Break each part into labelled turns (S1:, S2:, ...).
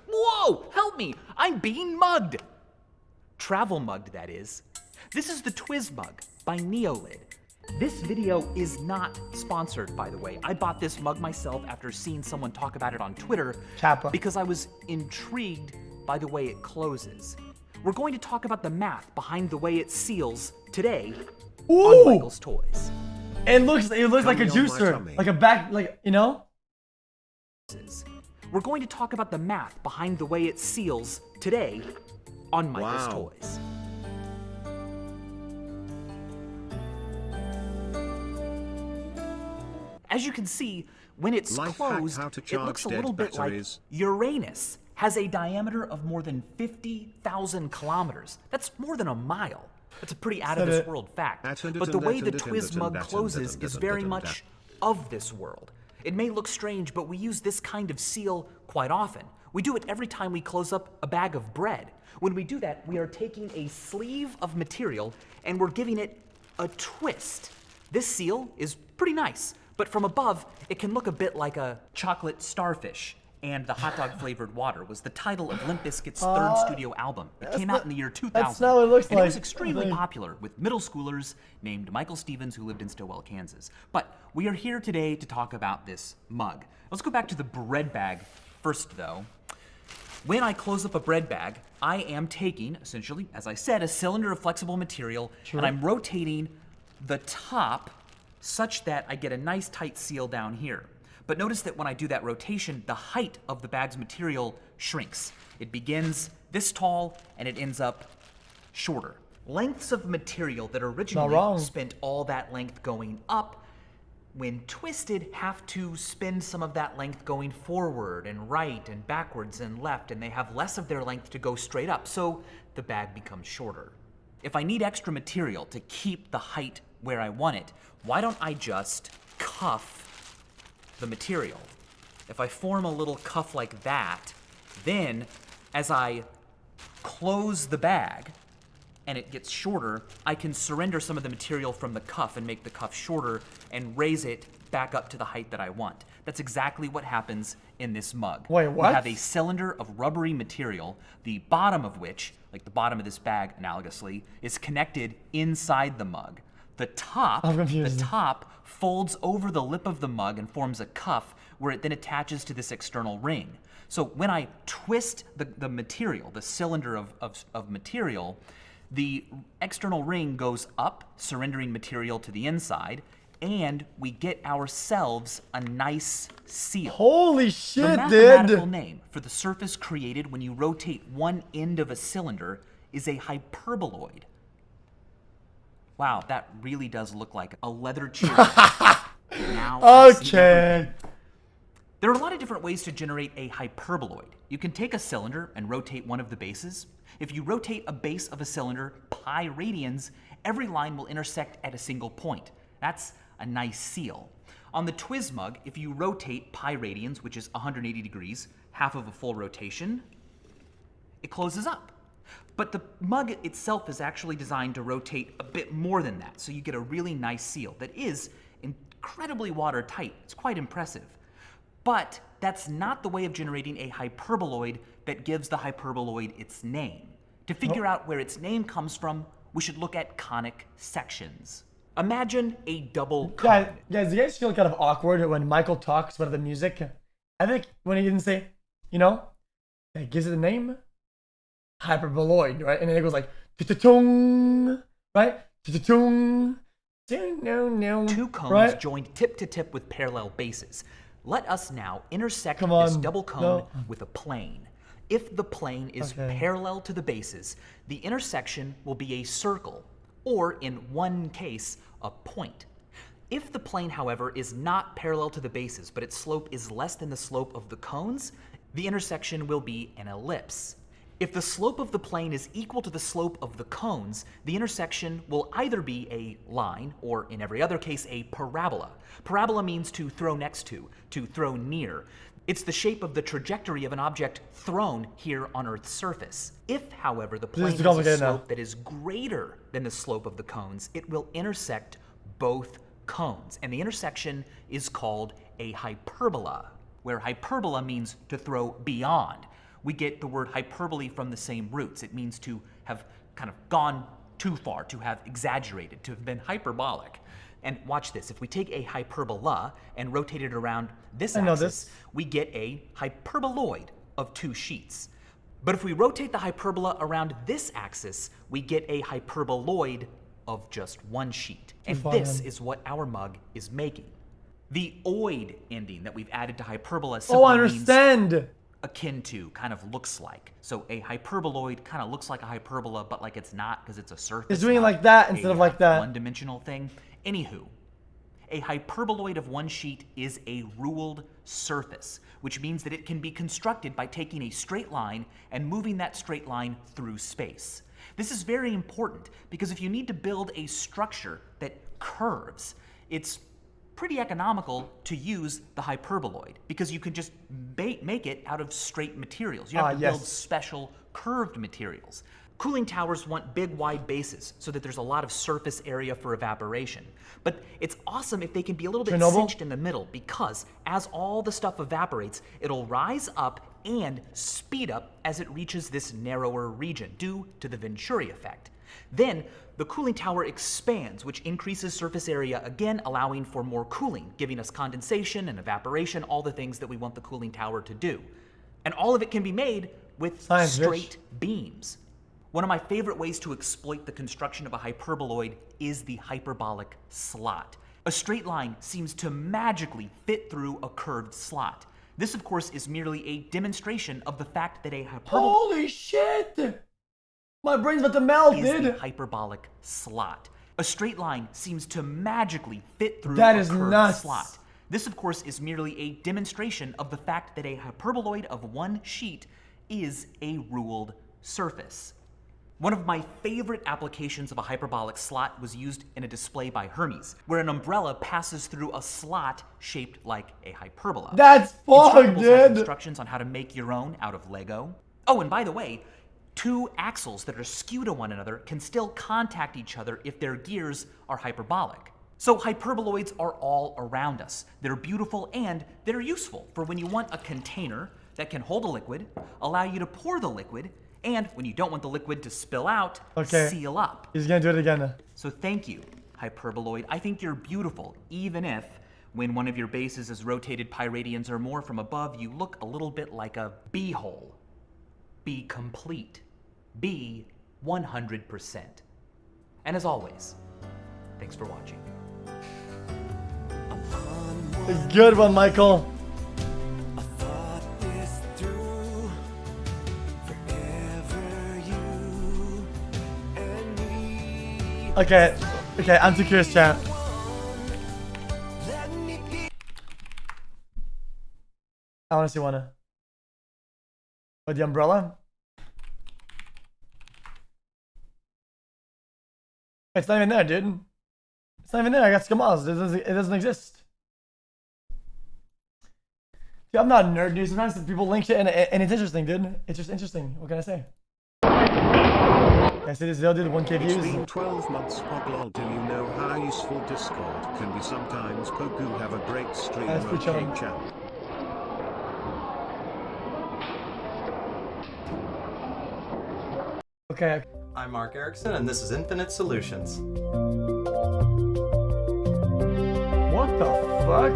S1: Whoa! Help me! I'm being mugged! Travel mugged, that is. This is the Twiz mug by Neolid. This video is not sponsored, by the way. I bought this mug myself after seeing someone talk about it on Twitter because I was intrigued by the way it closes. We're going to talk about the math behind the way it seals today on Michael's Toys.
S2: It looks like a juicer, like a back, like, you know?
S1: We're going to talk about the math behind the way it seals today on Michael's Toys. As you can see, when it's closed, it looks a little bit like Uranus has a diameter of more than 50,000 kilometers. That's more than a mile. That's a pretty out-of-this-world fact. But the way the Twiz mug closes is very much of this world. It may look strange, but we use this kind of seal quite often. We do it every time we close up a bag of bread. When we do that, we are taking a sleeve of material and we're giving it a twist. This seal is pretty nice, but from above, it can look a bit like a chocolate starfish. And the hot dog flavored water was the title of Limp Bizkit's third studio album. It came out in the year 2000.
S2: That's not what it looks
S1: and
S2: like.
S1: It was extremely popular with middle schoolers named Michael Stevens who lived in Stillwell, Kansas. But we are here today to talk about this mug. Let's go back to the bread bag first, though. When I close up a bread bag, I am taking, essentially, as I said, a cylinder of flexible material, and I'm rotating the top such that I get a nice tight seal down here. But notice that when I do that rotation, the height of the bag's material shrinks. It begins this tall and it ends up shorter. Lengths of material that originally spent all that length going up, when twisted, have to spend some of that length going forward and right and backwards and left, and they have less of their length to go straight up, so the bag becomes shorter. If I need extra material to keep the height where I want it, why don't I just cuff the material? If I form a little cuff like that, then as I close the bag and it gets shorter, I can surrender some of the material from the cuff and make the cuff shorter and raise it back up to the height that I want. That's exactly what happens in this mug.
S2: Wait, what?
S1: We have a cylinder of rubbery material, the bottom of which, like the bottom of this bag analogously, is connected inside the mug. The top folds over the lip of the mug and forms a cuff where it then attaches to this external ring. So when I twist the material, the cylinder of material, the external ring goes up, surrendering material to the inside, and we get ourselves a nice seal.
S2: Holy shit, dude!
S1: The mathematical name for the surface created when you rotate one end of a cylinder is a hyperboloid. Wow, that really does look like a leather chair.
S2: Okay.
S1: There are a lot of different ways to generate a hyperboloid. You can take a cylinder and rotate one of the bases. If you rotate a base of a cylinder pi radians, every line will intersect at a single point. That's a nice seal. On the Twiz mug, if you rotate pi radians, which is 180 degrees, half of a full rotation, it closes up. But the mug itself is actually designed to rotate a bit more than that, so you get a really nice seal that is incredibly watertight. It's quite impressive. But that's not the way of generating a hyperboloid that gives the hyperboloid its name. To figure out where its name comes from, we should look at conic sections. Imagine a double cone.
S2: Guys, do you guys feel kind of awkward when Michael talks about the music? I think when he didn't say, you know, that gives it a name, hyperboloid, right? And then it goes like, tung, right? Tung.
S1: Two cones joined tip to tip with parallel bases. Let us now intersect this double cone with a plane. If the plane is parallel to the bases, the intersection will be a circle, or in one case, a point. If the plane, however, is not parallel to the bases, but its slope is less than the slope of the cones, the intersection will be an ellipse. If the slope of the plane is equal to the slope of the cones, the intersection will either be a line, or in every other case, a parabola. Parabola means to throw next to throw near. It's the shape of the trajectory of an object thrown here on Earth's surface. If, however, the plane has a slope that is greater than the slope of the cones, it will intersect both cones, and the intersection is called a hyperbola. where hyperbola means to throw beyond. We get the word hyperbole from the same roots. It means to have kind of gone too far, to have exaggerated, to have been hyperbolic. And watch this, if we take a hyperbola and rotate it around this axis, we get a hyperboloid of 2 sheets. But if we rotate the hyperbola around this axis, we get a hyperboloid of just 1 sheet. And this is what our mug is making. The oid ending that we've added to hyperbola simply means akin to, kind of looks like. So a hyperboloid kind of looks like a hyperbola, but like it's not because it's a surface.
S2: It's doing like that instead of like that.
S1: One-dimensional thing. Anywho, a hyperboloid of 1 sheet is a ruled surface, which means that it can be constructed by taking a straight line and moving that straight line through space. This is very important because if you need to build a structure that curves, it's pretty economical to use the hyperboloid because you can just make it out of straight materials. You don't have to build special curved materials. Cooling towers want big, wide bases so that there's a lot of surface area for evaporation. But it's awesome if they can be a little bit cinched in the middle because as all the stuff evaporates, it'll rise up and speed up as it reaches this narrower region due to the Venturi effect. Then the cooling tower expands, which increases surface area again, allowing for more cooling, giving us condensation and evaporation, all the things that we want the cooling tower to do. And all of it can be made with straight beams. One of my favorite ways to exploit the construction of a hyperboloid is the hyperbolic slot. A straight line seems to magically fit through a curved slot. This, of course, is merely a demonstration of the fact that a hyperboloid—
S2: Holy shit! My brain's about to melt, dude!
S1: —is the hyperbolic slot. A straight line seems to magically fit through a curved slot. This, of course, is merely a demonstration of the fact that a hyperboloid of 1 sheet is a ruled surface. One of my favorite applications of a hyperbolic slot was used in a display by Hermes, where an umbrella passes through a slot shaped like a hyperbola.
S2: That's fucked, dude!
S1: Instructions on how to make your own out of Lego. Oh, and by the way, 2 axles that are skew to one another can still contact each other if their gears are hyperbolic. So hyperboloids are all around us. They're beautiful and they're useful for when you want a container that can hold a liquid, allow you to pour the liquid, and when you don't want the liquid to spill out, seal up.
S2: He's gonna do it again.
S1: So thank you, Hyperboloid. I think you're beautiful, even if, when one of your bases is rotated pi radians or more from above, you look a little bit like a B-hole. Be complete. Be 100%. And as always, thanks for watching.
S2: Good one, Michael. Okay, I'm too curious, chat. I wanna see one. Oh, the umbrella? It's not even there, dude. It's not even there. I got Skamas. It doesn't exist. Dude, I'm not a nerd, dude. Sometimes people link shit and it's interesting, dude. It's just interesting. What can I say? I see this dude, 1K views.
S3: It's been 12 months, Poglol. Do you know how useful Discord can be sometimes? Poku have a great stream. Okay, champ.
S2: Okay.
S4: I'm Mark Erickson, and this is Infinite Solutions.
S2: What the fuck?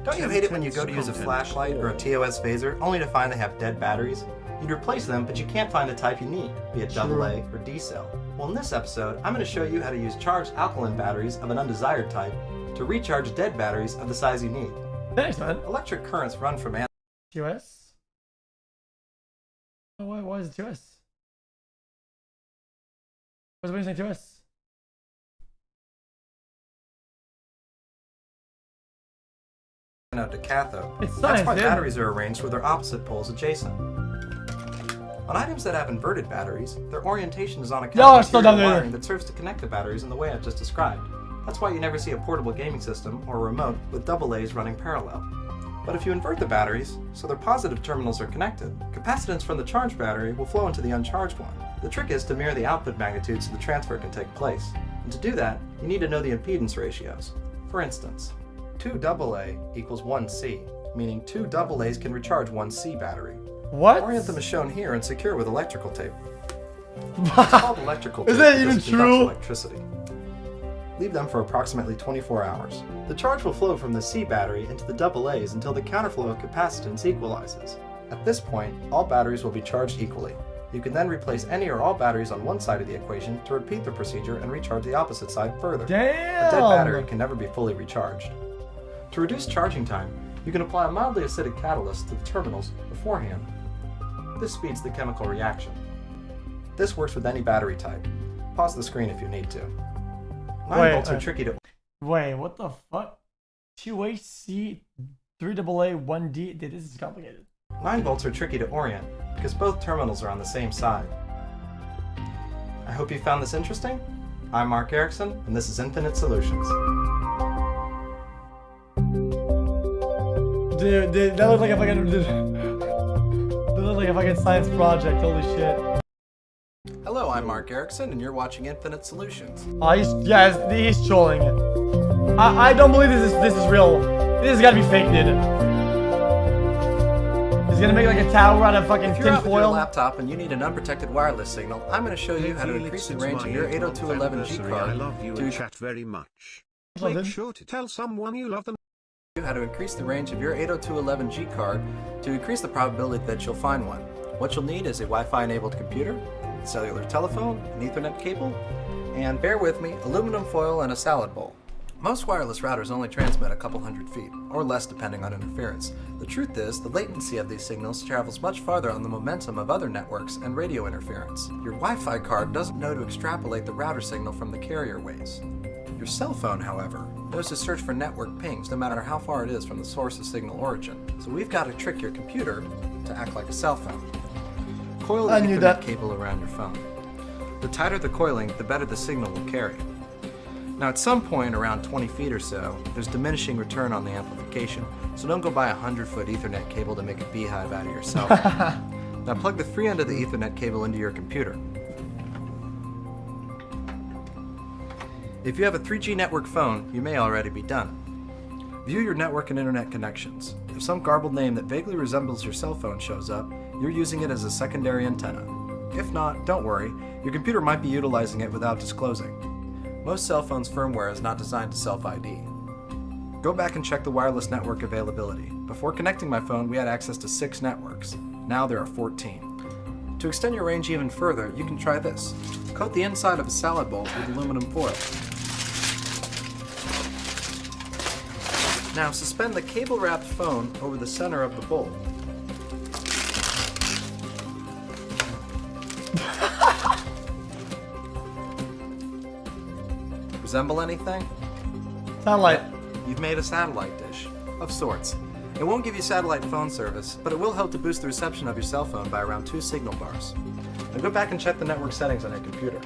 S4: Don't you hate it when you go to use a flashlight or a TOS phaser only to find they have dead batteries? You'd replace them, but you can't find the type you need, be it AA or D cell. Well, in this episode, I'm going to show you how to use charged alkaline batteries of an undesired type to recharge dead batteries of the size you need.
S2: Thanks, man.
S4: Electric currents run from
S2: TOS? Oh, why is it TOS? What's it saying TOS?
S4: anode to cathode.
S2: It's science,
S4: That's why
S2: dude.
S4: batteries are arranged with their opposite poles adjacent. On items that have inverted batteries, their orientation is on account of material wiring that serves to connect the batteries in the way I've just described. That's why you never see a portable gaming system or a remote with AA's running parallel. But if you invert the batteries, so their positive terminals are connected, capacitance from the charged battery will flow into the uncharged one. The trick is to mirror the output magnitude so the transfer can take place. And to do that, you need to know the impedance ratios. For instance, 2 AA equals 1 C, meaning 2 AA's can recharge 1 C battery.
S2: What?
S4: Orient them as shown here and secure with electrical tape. It's called electrical tape
S2: Is that
S4: because
S2: even
S4: it conducts
S2: true?
S4: electricity. Leave them for approximately 24 hours. The charge will flow from the C battery into the AA's until the counterflow of capacitance equalizes. At this point, all batteries will be charged equally. You can then replace any or all batteries on one side of the equation to repeat the procedure and recharge the opposite side further.
S2: Damn!
S4: A dead battery can never be fully recharged. To reduce charging time, you can apply a mildly acidic catalyst to the terminals beforehand. This speeds the chemical reaction. This works with any battery type. Pause the screen if you need to. 9 volts are tricky to...
S2: Wait, what the fuck? 2AC, 3AA, 1D? Dude, this is complicated.
S4: 9 volts are tricky to orient because both terminals are on the same side. I hope you found this interesting. I'm Mark Erickson, and this is Infinite Solutions.
S2: Dude, that looked like a fucking... That looked like a fucking science project, holy shit.
S4: Hello, I'm Mark Erickson, and you're watching Infinite Solutions.
S2: Oh, he's trolling. I don't believe this is real. This has gotta be fake, dude. He's gonna make like a tower out of fucking
S4: If you're out with your
S2: tinfoil.
S4: laptop and you need an unprotected wireless signal, I'm going to show you how to increase the range of your 802.11g card.
S3: I love you
S4: to
S3: and chat very much.
S2: Well,
S3: Make
S2: then-
S3: sure to tell someone you love them.
S4: How to increase the range of your 802.11g card to increase the probability that you'll find one. What you'll need is a Wi-Fi enabled computer, a cellular telephone, an Ethernet cable, and bear with me, aluminum foil and a salad bowl. Most wireless routers only transmit a couple hundred feet, or less depending on interference. The truth is, the latency of these signals travels much farther on the momentum of other networks and radio interference. Your Wi-Fi card doesn't know to extrapolate the router signal from the carrier waves. Your cell phone, however, knows to search for network pings no matter how far it is from the source of signal origin. So we've got to trick your computer to act like a cell phone. Coil the
S2: I knew
S4: Ethernet
S2: that.
S4: cable around your phone. The tighter the coiling, the better the signal will carry. Now at some point, around 20 feet or so, there's diminishing return on the amplification, so don't go buy a 100-foot Ethernet cable to make a beehive out of your cell phone. Now plug the free end of the Ethernet cable into your computer. If you have a 3G network phone, you may already be done. View your network and internet connections. If some garbled name that vaguely resembles your cell phone shows up, you're using it as a secondary antenna. If not, don't worry, your computer might be utilizing it without disclosing. Most cell phones' firmware is not designed to self-ID. Go back and check the wireless network availability. Before connecting my phone, we had access to 6 networks. Now there are 14. To extend your range even further, you can try this. Coat the inside of a salad bowl with aluminum foil. Now suspend the cable-wrapped phone over the center of the bowl. Resemble anything?
S2: Satellite.
S4: You've made a satellite dish, of sorts. It won't give you satellite phone service, but it will help to boost the reception of your cell phone by around 2 signal bars. Now go back and check the network settings on your computer.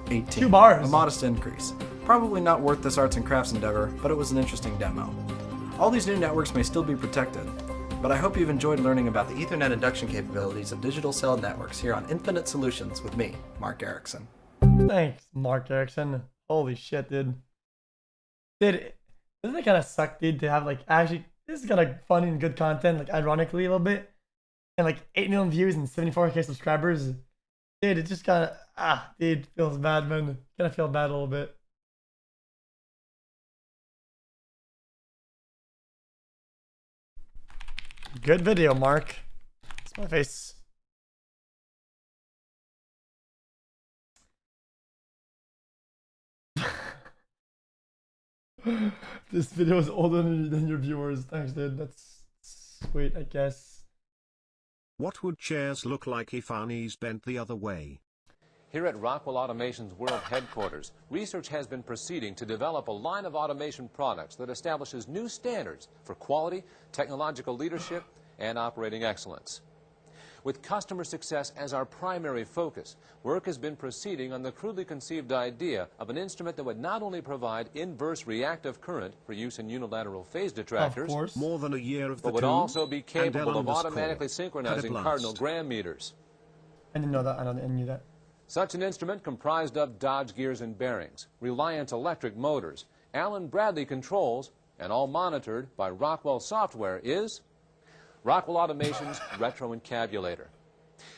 S4: 18.
S2: 2 bars.
S4: A modest increase. Probably not worth this arts and crafts endeavor, but it was an interesting demo. All these new networks may still be protected, but I hope you've enjoyed learning about the Ethernet induction capabilities of digital cell networks here on Infinite Solutions with me, Mark Erickson.
S2: Thanks, Mark Erickson. Holy shit, dude. Dude, doesn't it kind of suck, dude, to have like actually this is kind of funny and good content, like ironically a little bit, and like 8 million views and 74K subscribers. Dude, it just kind of dude, feels bad, man. Kind of feel bad a little bit. Good video, Mark. It's my face. This video is older than your viewers. Thanks, dude. That's sweet, I guess.
S3: What would chairs look like if our knees bent the other way?
S5: Here at Rockwell Automation's world headquarters, research has been proceeding to develop a line of automation products that establishes new standards for quality, technological leadership, and operating excellence. With customer success as our primary focus, work has been proceeding on the crudely conceived idea of an instrument that would not only provide inverse reactive current for use in unilateral phase detractors,
S2: Of course.
S3: More than a year of the
S5: but would
S3: two,
S5: also be
S3: and
S5: capable of
S3: L_.
S5: automatically synchronizing
S3: Had a
S5: cardinal
S3: blast.
S5: gram meters.
S2: I didn't know that. I knew that.
S5: Such an instrument comprised of Dodge gears and bearings, Reliant electric motors, Allen Bradley controls, and all monitored by Rockwell software is Rockwell Automation's Retro Encabulator.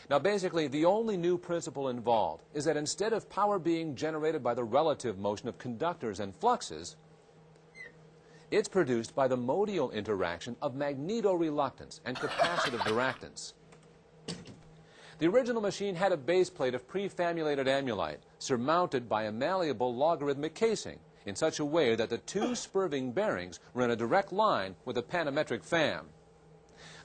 S5: Now basically, the only new principle involved is that instead of power being generated by the relative motion of conductors and fluxes, it's produced by the modial interaction of magnetoreluctance and capacitive diractance. The original machine had a base plate of prefamulated amulite surmounted by a malleable logarithmic casing in such a way that the two spurving bearings were in a direct line with a panometric fam.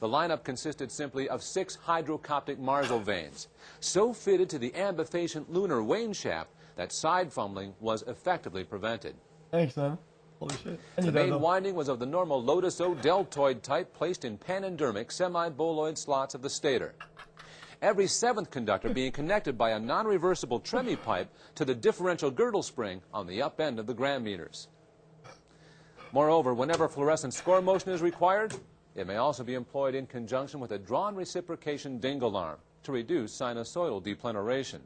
S5: The lineup consisted simply of 6 hydrocoptic Marsal vanes, so fitted to the ambifacient lunar wane shaft that side fumbling was effectively prevented.
S2: Thanks, man. Holy shit.
S5: The main winding was of the normal Lotus O deltoid type placed in panendermic semi-boloid slots of the stator. Every 7th conductor being connected by a non-reversible Tremi pipe to the differential girdle spring on the up end of the gram meters. Moreover, whenever fluorescent score motion is required, it may also be employed in conjunction with a drawn reciprocation dingle arm to reduce sinusoidal depleneration.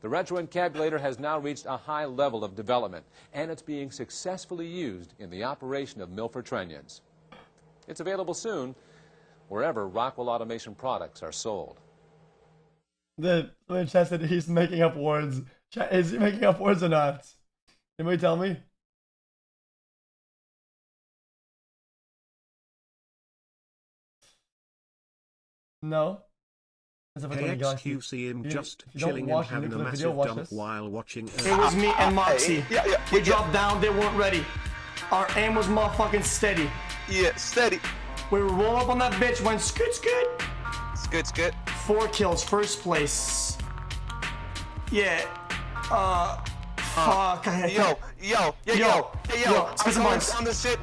S5: The retro encabulator has now reached a high level of development, and it's being successfully used in the operation of Milford trunnions. It's available soon wherever Rockwell Automation products are sold.
S2: The chat said he's making up words. Is he making up words or not? Anybody tell me?
S3: Hey xQc, I'm just chilling and having a massive dump while watching.
S2: It was me and Moxie. We dropped down, they weren't ready. Our aim was motherfucking steady.
S6: Yeah, steady.
S2: We roll up on that bitch, went scoot scoot.
S6: Scoot scoot.
S2: 4 kills, first place. Yeah. Fuck.
S6: Yo.
S2: Spit some
S6: I'm
S2: bars.
S6: on the shit.